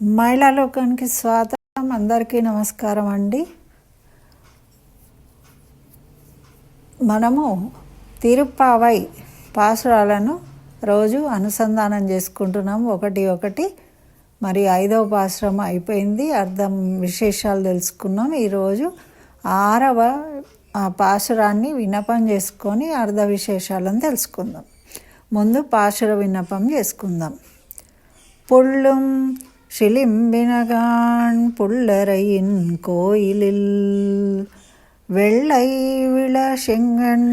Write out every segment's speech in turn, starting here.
మహిళా లోకానికి స్వాగతం. అందరికీ నమస్కారం అండి. మనము తిరుప్పావై పాసురాలను రోజు అనుసంధానం చేసుకుంటున్నాము ఒకటి. మరి 5వ పాసురం అయిపోయింది, అర్థం విశేషాలు తెలుసుకున్నాం. ఈరోజు 6వ పాసురాన్ని విన్నపం చేసుకొని అర్థ విశేషాలను తెలుసుకుందాం. ముందు పాసుర విన్నపం చేసుకుందాం. புள்ளும் சிலிம்பினகான் புள்ளரையின் கோயிலில் வெள்ளை விழ செங்கண்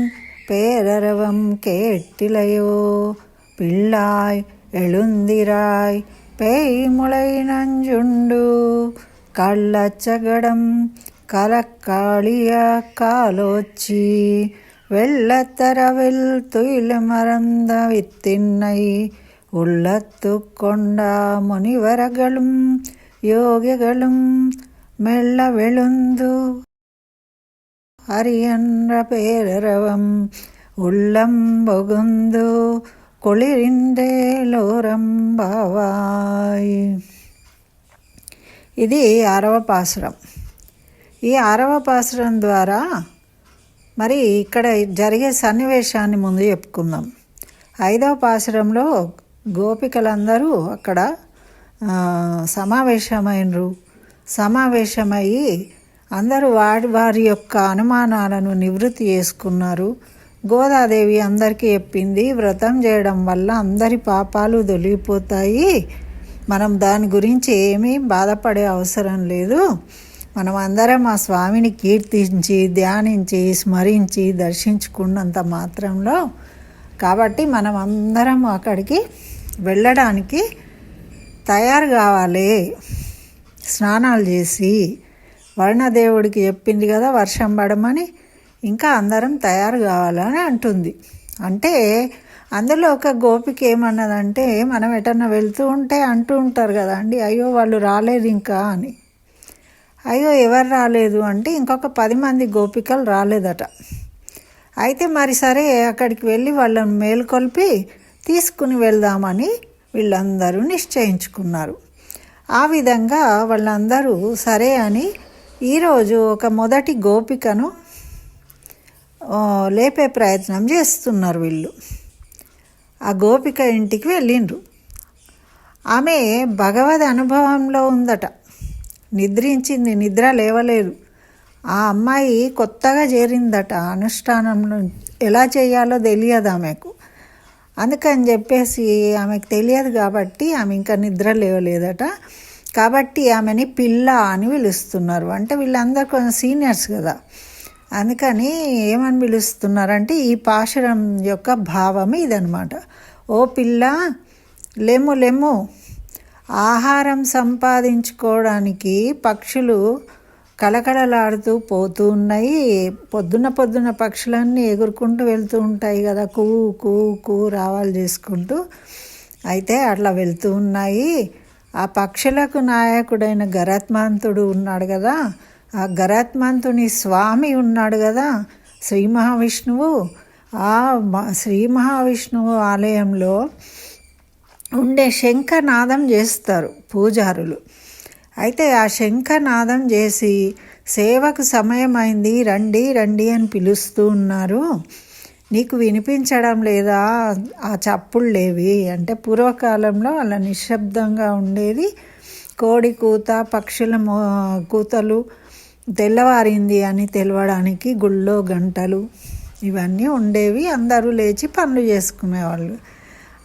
பேரரவம் கேட்டிலையோ பிள்ளாய் எழுந்திராய் பேய்முளை நஞ்சுண்டு கள்ளச்சகடம் கலக்காளிய காலோச்சி வெள்ளத்தரவில் துயில் மறந்த வித்தின்னை உள்ளத்து கொண்ட முனிவர்களும் யோகிகளும் மெல்ல விழுந்து அரியன்ற பேரரவம் உள்ளம் பொகுந்து కుళిరిందేలోరంబావాయ్. ఇది 6వ పాసురం. ఈ 6వ పాసురం ద్వారా మరి ఇక్కడ జరిగే సన్నివేశాన్ని ముందు చెప్పుకుందాం. 5వ పాసురంలో గోపికలందరూ అక్కడ సమావేశమయ్యి అందరూ వారి యొక్క అనుమానాలను నివృత్తి చేసుకున్నారు. గోదాదేవి అందరికీ చెప్పింది, వ్రతం చేయడం వల్ల అందరి పాపాలు తొలగిపోతాయి, మనం దాని గురించి ఏమీ బాధపడే అవసరం లేదు, మనం అందరం ఆ స్వామిని కీర్తించి ధ్యానించి స్మరించి దర్శించుకున్నంత మాత్రంలో కాబట్టి మనం అందరం అక్కడికి వెళ్ళడానికి తయారు కావాలి, స్నానాలు చేసి వరుణదేవుడికి చెప్పింది కదా వర్షం పడమని, ఇంకా అందరం తయారు కావాలని అంటుంది. అంటే అందులో ఒక గోపిక ఏమన్నదంటే, మనం ఎటన్నా వెళ్తూ ఉంటే అంటూ ఉంటారు కదా అండి, అయ్యో వాళ్ళు రాలేదు ఇంకా అని. అయ్యో ఎవరు రాలేదు అంటే ఇంకొక 10 మంది గోపికలు రాలేదట. అయితే మరి సరే అక్కడికి వెళ్ళి వాళ్ళని మేల్కొల్పి తీసుకుని వెళ్దామని వీళ్ళందరూ నిశ్చయించుకున్నారు. ఆ విధంగా వాళ్ళందరూ సరే అని ఈరోజు ఒక మొదటి గోపికను లేపే ప్రయత్నం చేస్తున్నారు వీళ్ళు. ఆ గోపిక ఇంటికి వెళ్ళిండ్రు. ఆమె భగవద్ అనుభవంలో ఉందట, నిద్రించింది, నిద్ర లేవలేదు. ఆ అమ్మాయి కొత్తగా చేరిందట, అనుష్ఠానంలో ఎలా చేయాలో తెలియదు ఆమెకు. అందుకని చెప్పేసి ఆమెకు తెలియదు కాబట్టి ఆమె ఇంకా నిద్ర లేవలేదట. కాబట్టి ఆమెని పిల్ల అని పిలుస్తున్నారు. అంటే వీళ్ళందరూ కొంచెం సీనియర్స్ కదా, అందుకని ఏమని పిలుస్తున్నారంటే ఈ పాశురం యొక్క భావం ఇదనమాట. ఓ పిల్ల లెమ్ము, ఆహారం సంపాదించుకోవడానికి పక్షులు కలకలలాడుతూ పోతూ ఉన్నాయి. పొద్దున పక్షులన్నీ ఎగురుకుంటూ వెళ్తూ ఉంటాయి కదా, కూ రావాలు చేసుకుంటూ. అయితే అట్లా వెళ్తూ ఉన్నాయి. ఆ పక్షులకు నాయకుడైన గరుత్మంతుడు ఉన్నాడు కదా, ఆ గరుత్మంతుని స్వామి ఉన్నాడు కదా శ్రీ మహావిష్ణువు. ఆ శ్రీ మహావిష్ణువు ఆలయంలో ఉండే శంఖనాదం చేస్తారు పూజారులు. అయితే ఆ శంఖనాదం చేసి సేవకు సమయం అయింది, రండి అని పిలుస్తూ ఉన్నారు, నీకు వినిపించడం లేదా ఆ చప్పుళ్ళేవి అంటే పూర్వకాలంలో అలా నిశ్శబ్దంగా ఉండేది. కోడి కూత, పక్షుల కూతలు, తెల్లవారింది అని తెలవడానికి గుళ్ళో గంటలు ఇవన్నీ ఉండేవి. అందరూ లేచి పనులు చేసుకునేవాళ్ళు.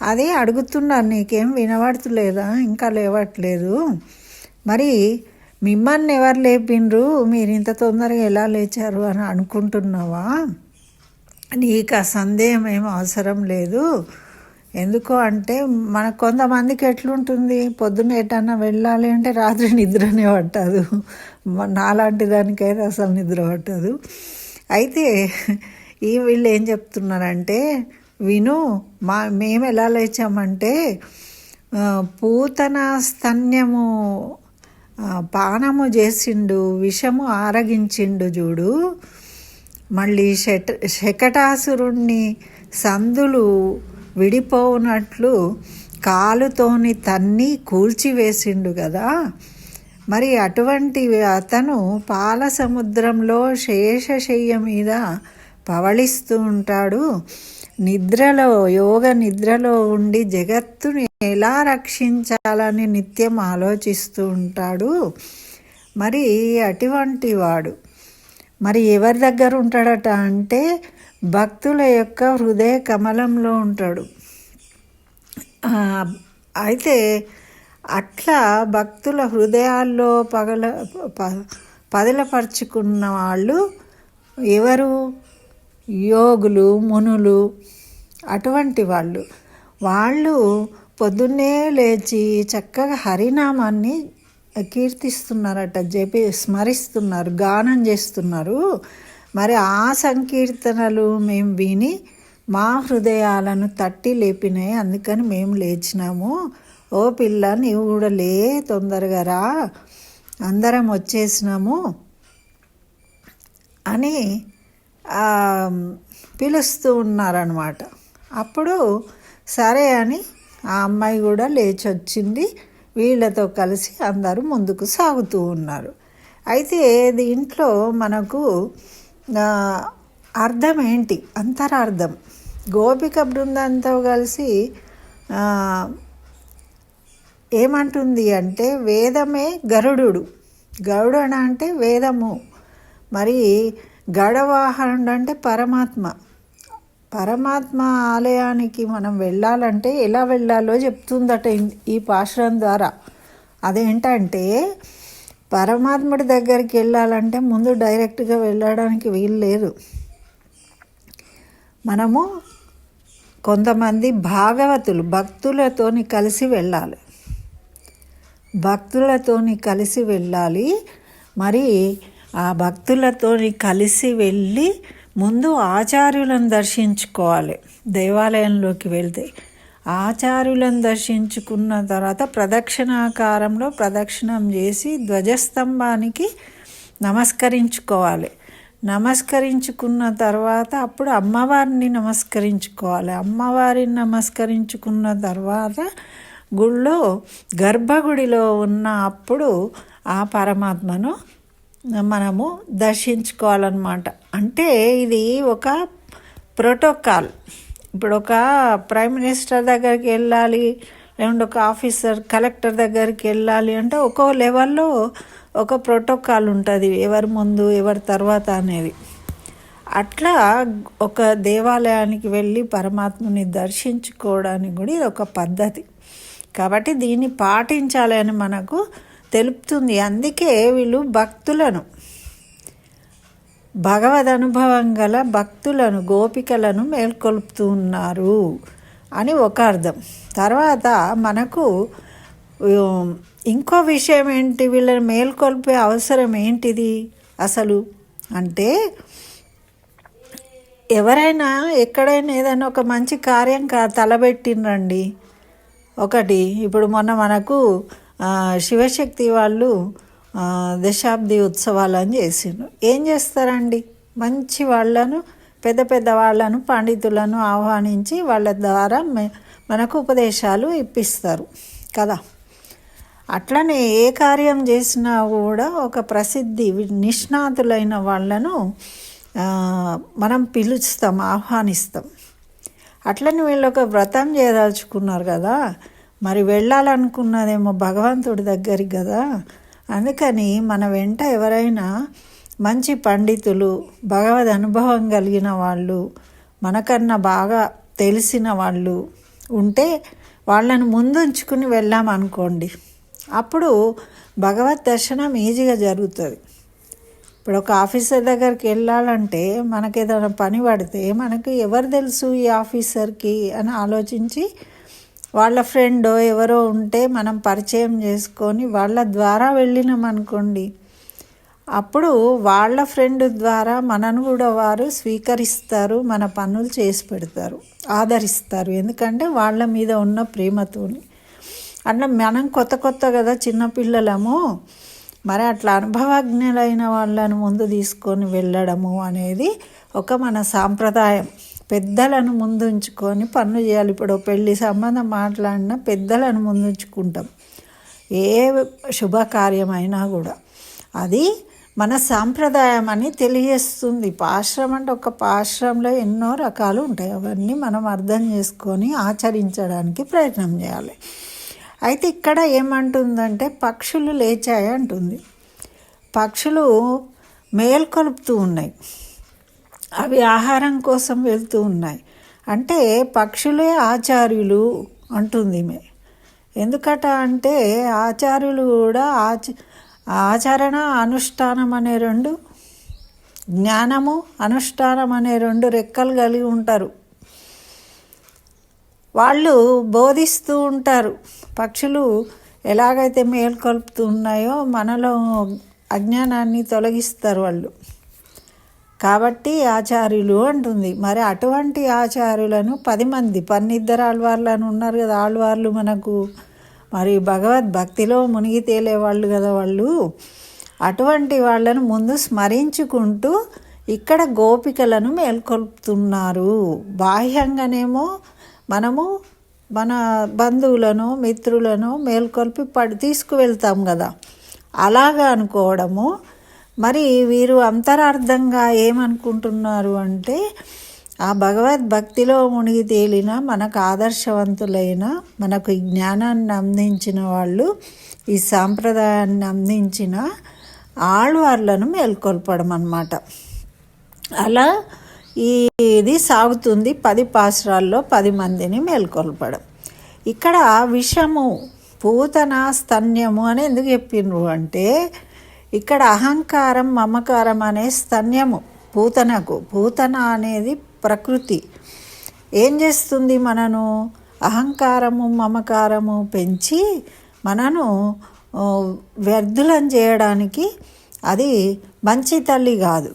అదే అడుగుతున్నారు, నీకేం వినబడతలేదా, ఇంకా లేవట్లేదు, మరి మిమ్మల్ని ఎవరు లేపిండ్రు, మీరు ఇంత తొందరగా ఎలా లేచారు అని అనుకుంటున్నావా, నీకు ఆ సందేహం ఏం అవసరం లేదు. ఎందుకు అంటే మనకు కొంతమందికి ఎట్లుంటుంది, పొద్దున్న ఎటన్నా వెళ్ళాలి అంటే రాత్రి నిద్రనే పట్టదు, నాలాంటి దానికైతే అసలు నిద్ర పట్టదు. అయితే వీళ్ళు ఏం చెప్తున్నారంటే, విను, మేము ఎలా లేచామంటే పూతన స్తన్యము పానము చేసిండు, విషము ఆరగించిండు చూడు, మళ్ళీ శకటాసురుణ్ణి సందులు విడిపోవునట్లు కాలుతోని తన్ని కూల్చివేసిండు కదా. మరి అటువంటి అతను పాల సముద్రంలో శేషశయ్య మీద పవళిస్తూ ఉంటాడు. నిద్రలో, యోగ నిద్రలో ఉండి జగత్తుని ఎలా రక్షించాలని నిత్యం ఆలోచిస్తూ ఉంటాడు. మరి అటువంటి వాడు మరి ఎవరి దగ్గర ఉంటాడట అంటే భక్తుల యొక్క హృదయ కమలంలో ఉంటాడు. అయితే అట్లా భక్తుల హృదయాల్లో పదిలపరుచుకున్న వాళ్ళు ఎవరు? యోగులు, మునులు. అటువంటి వాళ్ళు పొద్దున్నే లేచి చక్కగా హరినామాన్ని కీర్తిస్తున్నారట, స్మరిస్తున్నారు, గానం చేస్తున్నారు. మరి ఆ సంకీర్తనలు మేము విని మా హృదయాలను తట్టి లేపినాయి, అందుకని మేము లేచినాము. ఓ పిల్ల, నీవు కూడా లే, తొందరగా రా, అందరం వచ్చేసినాము అని పిలుస్తూ ఉన్నారనమాట. అప్పుడు సరే అని ఆ అమ్మాయి కూడా లేచి వచ్చింది. వీళ్ళతో కలిసి అందరూ ముందుకు సాగుతూ ఉన్నారు. అయితే దీంట్లో మనకు అర్థం ఏంటి? అంతరార్థం. గోపిక బృందంతో కలిసి ఏమంటుంది అంటే వేదమే గరుడు. గరుడు అంటే వేదము. మరి గడవాహనుడు అంటే పరమాత్మ ఆలయానికి మనం వెళ్ళాలంటే ఎలా వెళ్ళాలో చెప్తుందట ఈ పాశురం ద్వారా. అదేంటంటే పరమాత్ముడి దగ్గరికి వెళ్ళాలంటే ముందు డైరెక్ట్గా వెళ్ళడానికి వీలు లేదు. మనము కొంతమంది భాగవతులు భక్తులతోని కలిసి వెళ్ళాలి. మరి ఆ భక్తులతోని కలిసి వెళ్ళి ముందు ఆచార్యులను దర్శించుకోవాలి. దేవాలయంలోకి వెళ్తే ఆచార్యులను దర్శించుకున్న తర్వాత ప్రదక్షిణాకారంలో ప్రదక్షిణం చేసి ధ్వజస్తంభానికి నమస్కరించుకోవాలి. నమస్కరించుకున్న తర్వాత అప్పుడు అమ్మవారిని నమస్కరించుకోవాలి. అమ్మవారిని నమస్కరించుకున్న తర్వాత గుళ్ళో గర్భగుడిలో ఉన్న అప్పుడు ఆ పరమాత్మను మనము దర్శించుకోవాలన్నమాట. అంటే ఇది ఒక ప్రోటోకాల్. ఇప్పుడు ఒక ప్రైమ్ మినిస్టర్ దగ్గరికి వెళ్ళాలి, లేకుంటే ఒక ఆఫీసర్, కలెక్టర్ దగ్గరికి వెళ్ళాలి అంటే ఒక్కో లెవెల్లో ఒక ప్రోటోకాల్ ఉంటుంది, ఎవరి ముందు ఎవరి తర్వాత అనేది. అట్లా ఒక దేవాలయానికి వెళ్ళి పరమాత్మని దర్శించుకోవడానికి కూడా ఇది ఒక పద్ధతి. కాబట్టి దీన్ని పాటించాలి అని మనకు తెలుపుతుంది. అందుకే వీళ్ళు భక్తులను, భగవద్ అనుభవం గల భక్తులను, గోపికలను మేల్కొల్పుతూ ఉన్నారు అని ఒక అర్థం. తర్వాత మనకు ఇంకో విషయం ఏంటి? వీళ్ళని మేల్కొల్పే అవసరం ఏంటిది అసలు అంటే, ఎవరైనా ఎక్కడైనా ఏదైనా ఒక మంచి కార్యం తలబెట్టిండ్రండి. ఒకటి ఇప్పుడు మొన్న మనకు శివశక్తి వాళ్ళు దశాబ్ది ఉత్సవాలు అని చేసిండ్రు. ఏం చేస్తారండి? మంచి వాళ్ళను, పెద్ద పెద్ద వాళ్ళను, పండితులను ఆహ్వానించి వాళ్ళ ద్వారా మనకు ఉపదేశాలు ఇప్పిస్తారు కదా. అట్లనే ఏ కార్యం చేసినా కూడా ఒక ప్రసిద్ధి నిష్ణాతులైన వాళ్ళను మనం పిలుస్తాం, ఆహ్వానిస్తాం. అట్లని వీళ్ళు ఒక వ్రతం చేయదలుచుకున్నారు కదా, మరి వెళ్ళాలనుకున్నదేమో భగవంతుడి దగ్గరికి కదా. అందుకని మన వెంట ఎవరైనా మంచి పండితులు, భగవద్ అనుభవం కలిగిన వాళ్ళు, మనకన్నా బాగా తెలిసిన వాళ్ళు ఉంటే వాళ్ళను ముందుంచుకుని వెళ్ళామనుకోండి, అప్పుడు భగవద్ దర్శనం ఈజీగా జరుగుతుంది. ఇప్పుడు ఒక ఆఫీసర్ దగ్గరికి వెళ్ళాలంటే మనకి ఏదైనా పని పడితే మనకు ఎవరు తెలుసు ఈ ఆఫీసర్కి అని ఆలోచించి వాళ్ళ ఫ్రెండో ఎవరో ఉంటే మనం పరిచయం చేసుకొని వాళ్ళ ద్వారా వెళ్ళినాం అనుకోండి, అప్పుడు వాళ్ళ ఫ్రెండ్ ద్వారా మనను కూడా వారు స్వీకరిస్తారు, మన పనులు చేసి పెడతారు, ఆదరిస్తారు. ఎందుకంటే వాళ్ళ మీద ఉన్న ప్రేమతోని. అట్లా మనం కొత్త కదా, చిన్నపిల్లలము, మరి అట్లా అనుభవజ్ఞులైన వాళ్ళను ముందు తీసుకొని వెళ్ళడము అనేది ఒక మన సాంప్రదాయం, పెద్దలను ముందుంచుకొని పనులు చేయాలి. ఇప్పుడు పెళ్లి సంబంధం మాట్లాడినా పెద్దలను ముందుంచుకుంటాం. ఏ శుభకార్యమైనా కూడా అది మన సాంప్రదాయం అని తెలియజేస్తుంది. పాశ్రం అంటే ఒక పాశ్రంలో ఎన్నో రకాలు ఉంటాయి. అవన్నీ మనం అర్థం చేసుకొని ఆచరించడానికి ప్రయత్నం చేయాలి. అయితే ఇక్కడ ఏమంటుందంటే పక్షులు లేచాయి అంటుంది. పక్షులు మేల్కొలుపుతూ ఉన్నాయి, అవి ఆహారం కోసం వెళ్తూ ఉన్నాయి. అంటే పక్షులే ఆచార్యులు అంటుంది. ఎందుకట అంటే ఆచార్యులు కూడా ఆచరణ అనుష్ఠానం అనే రెండు, జ్ఞానము అనుష్ఠానం అనే రెండు రెక్కలు కలిగి ఉంటారు. వాళ్ళు బోధిస్తూ ఉంటారు. పక్షులు ఎలాగైతే మేల్కొల్పుతూ ఉన్నాయో మనలో అజ్ఞానాన్ని తొలగిస్తారు వాళ్ళు. కాబట్టి ఆచార్యులు అంటుంది. మరి అటువంటి ఆచార్యులను 10 మంది 12 ఆళ్వార్లను ఉన్నారు కదా, ఆళ్వార్లు మనకు మరి భగవద్భక్తిలో మునిగి తేలేవాళ్ళు కదా వాళ్ళు. అటువంటి వాళ్ళను ముందు స్మరించుకుంటూ ఇక్కడ గోపికలను మేల్కొల్పుతున్నారు. బాహ్యంగానేమో మనము మన బంధువులను మిత్రులను మేల్కొల్పి తీసుకువెళ్తాం కదా, అలాగా అనుకోవడము. మరి వీరు అంతరార్థంగా ఏమనుకుంటున్నారు అంటే ఆ భగవద్భక్తిలో మునిగి తేలిన మనకు ఆదర్శవంతులైన మనకు ఈ జ్ఞానాన్ని అందించిన వాళ్ళు, ఈ సాంప్రదాయాన్ని అందించిన ఆళ్వార్లను మేల్కొల్పడం అన్నమాట. అలా ఇది సాగుతుంది. 10 పాసురాల్లో 10 మందిని మేల్కొల్పడం. ఇక్కడ విషము పూతన స్తన్యము అని ఎందుకు చెప్పిండ్రు అంటే ఇక్కడ అహంకారం మమకారం అనే స్తన్యము పూతనకు. పూతన అనేది ప్రకృతి ఏం చేస్తుంది, మనను అహంకారము మమకారము పెంచి మనను వ్యర్థులను చేయడానికి అది మంచి తల్లి కాదు.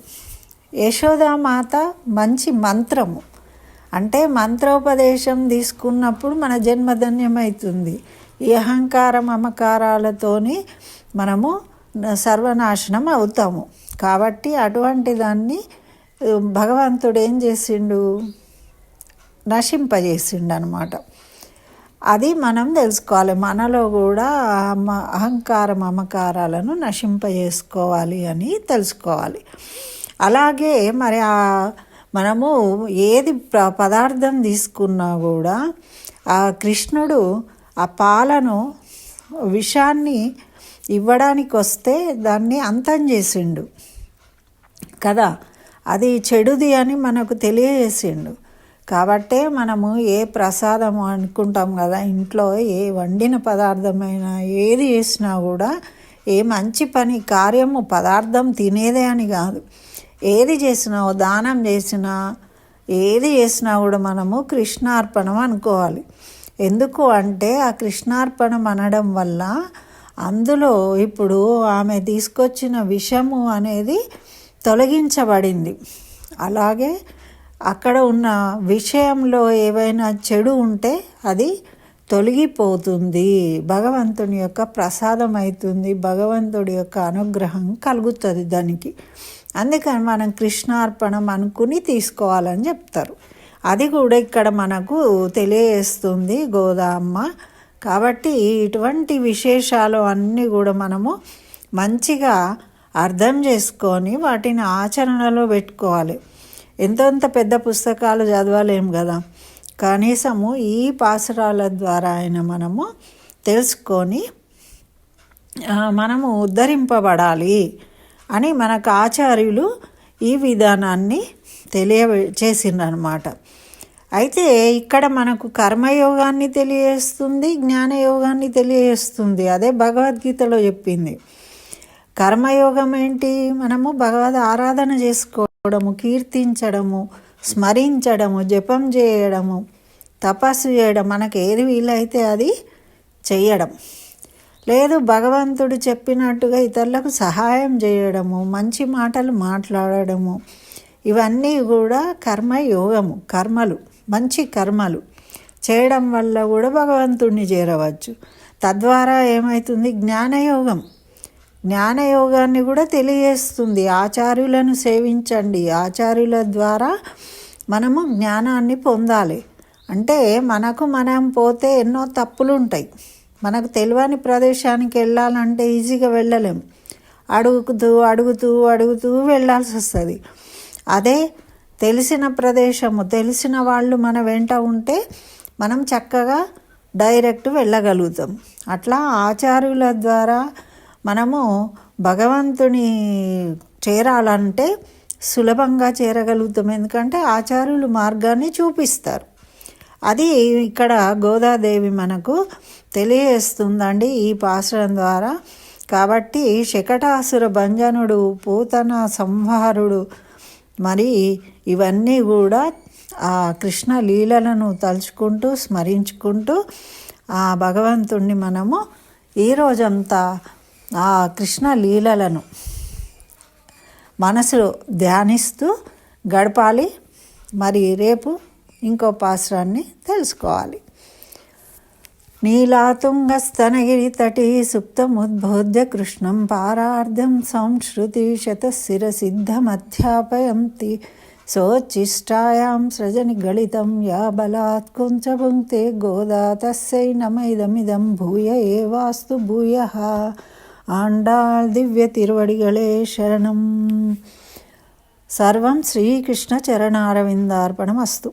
యశోదామాత మంచి మంత్రము, అంటే మంత్రోపదేశం తీసుకున్నప్పుడు మన జన్మధన్యమవుతుంది. ఈ అహంకార మమకారాలతోని మనము సర్వనాశనం అవుతాము. కాబట్టి అటువంటి దాన్ని భగవంతుడు ఏం చేసిండు, నశింపజేసిండు అన్నమాట. అది మనం తెలుసుకోవాలి. మనలో కూడా అహంకార మమకారాలను నశింపజేసుకోవాలి అని తెలుసుకోవాలి. అలాగే మరి మనము ఏది పదార్థం తీసుకున్నా కూడా ఆ కృష్ణుడు ఆ పాలను విషాన్ని ఇవ్వడానికి వస్తే దాన్ని అంతం చేసిండు కదా, అది చెడుది అని మనకు తెలియజేసిండు. కాబట్టే మనము ఏ ప్రసాదము అనుకుంటాం కదా, ఇంట్లో ఏ వండిన పదార్థమైనా ఏది చేసినా కూడా ఏ మంచి పని కార్యము పదార్థం తినేదే అని కాదు, ఏది చేసినా దానం చేసినా ఏది చేసినా కూడా మనము కృష్ణార్పణం అనుకోవాలి. ఎందుకు అంటే ఆ కృష్ణార్పణం అనడం వల్ల అందులో ఇప్పుడు ఆమె తీసుకొచ్చిన విషము అనేది తొలగించబడింది. అలాగే అక్కడ ఉన్న విషయంలో ఏవైనా చెడు ఉంటే అది తొలగిపోతుంది, భగవంతుని యొక్క ప్రసాదం అవుతుంది, భగవంతుడి యొక్క అనుగ్రహం కలుగుతుంది దానికి. అందుకని మనం కృష్ణార్పణం అనుకుని తీసుకోవాలని చెప్తారు. అది కూడా ఇక్కడ మనకు తెలియజేస్తుంది గోదామ్మ. కాబట్టి ఇటువంటి విశేషాలు అన్నీ కూడా మనము మంచిగా అర్థం చేసుకొని వాటిని ఆచరణలో పెట్టుకోవాలి. ఎంతెంత పెద్ద పుస్తకాలు చదవలేము కదా, కనీసము ఈ పాసురాల ద్వారా అయినా మనము తెలుసుకొని మనము ఉద్ధరింపబడాలి అని మనకు ఆచార్యులు ఈ విధానాన్ని తెలియచేసిండ్రనమాట. అయితే ఇక్కడ మనకు కర్మయోగాన్ని తెలియజేస్తుంది, జ్ఞానయోగాన్ని తెలియజేస్తుంది. అదే భగవద్గీతలో చెప్పింది. కర్మయోగం ఏంటి, మనము భగవద్ ఆరాధన చేసుకోవడము, కీర్తించడము, స్మరించడము, జపం చేయడము, తపస్సు చేయడం, మనకు ఏది వీలైతే అది చేయడం. లేదు భగవంతుడు చెప్పినట్టుగా ఇతరులకు సహాయం చేయడము, మంచి మాటలు మాట్లాడడము, ఇవన్నీ కూడా కర్మయోగము. కర్మలు, మంచి కర్మలు చేయడం వల్ల కూడా భగవంతుడిని చేరవచ్చు. తద్వారా ఏమవుతుంది, జ్ఞానయోగం. జ్ఞానయోగాన్ని కూడా తెలియజేస్తుంది. ఆచార్యులను సేవించండి, ఆచార్యుల ద్వారా మనము జ్ఞానాన్ని పొందాలి. అంటే మనకు మనం పోతే ఎన్నో తప్పులు ఉంటాయి. మనకు తెలియని ప్రదేశానికి వెళ్ళాలంటే ఈజీగా వెళ్ళలేం. అడుగుతూ అడుగుతూ అడుగుతూ వెళ్ళాల్సి వస్తుంది. అదే తెలిసిన ప్రదేశము, తెలిసిన వాళ్ళు మన వెంట ఉంటే మనం చక్కగా డైరెక్ట్ వెళ్ళగలుగుతాం. అట్లా ఆచార్యుల ద్వారా మనము భగవంతుని చేరాలంటే సులభంగా చేరగలుగుతాం. ఎందుకంటే ఆచార్యులు మార్గాన్ని చూపిస్తారు. అది ఇక్కడ గోదాదేవి మనకు తెలియజేస్తుందండి ఈ పాశ్రం ద్వారా. కాబట్టి శకటాసుర భంజనుడు, పూతన సంహారుడు, మరి ఇవన్నీ కూడా ఆ కృష్ణ లీలలను తలుచుకుంటూ స్మరించుకుంటూ ఆ భగవంతుణ్ణి మనము ఈరోజంతా ఆ కృష్ణ లీలలను మనసులో ధ్యానిస్తూ గడపాలి. మరి రేపు ఇంకో పాశ్రాన్ని తెలుసుకోవాలి. నీలాతుంగస్తనగిరి తటి సుప్తముద్బోధ్య కృష్ణం పారార్ధం సంశ్రుతి శతశిరసిద్ధమధ్యాపయంతి సోచ్చిష్టాయాం సృజని గళితం యా బలాత్ కుంచభుంక్తే గోదా తస్యై నమైదమిదం భూయ ఏవాస్తు భూయః. ఆండాళ్ దివ్య తిరువడిగళే శరణం. సర్వం శ్రీకృష్ణ చరణారవిందార్పణమస్తు.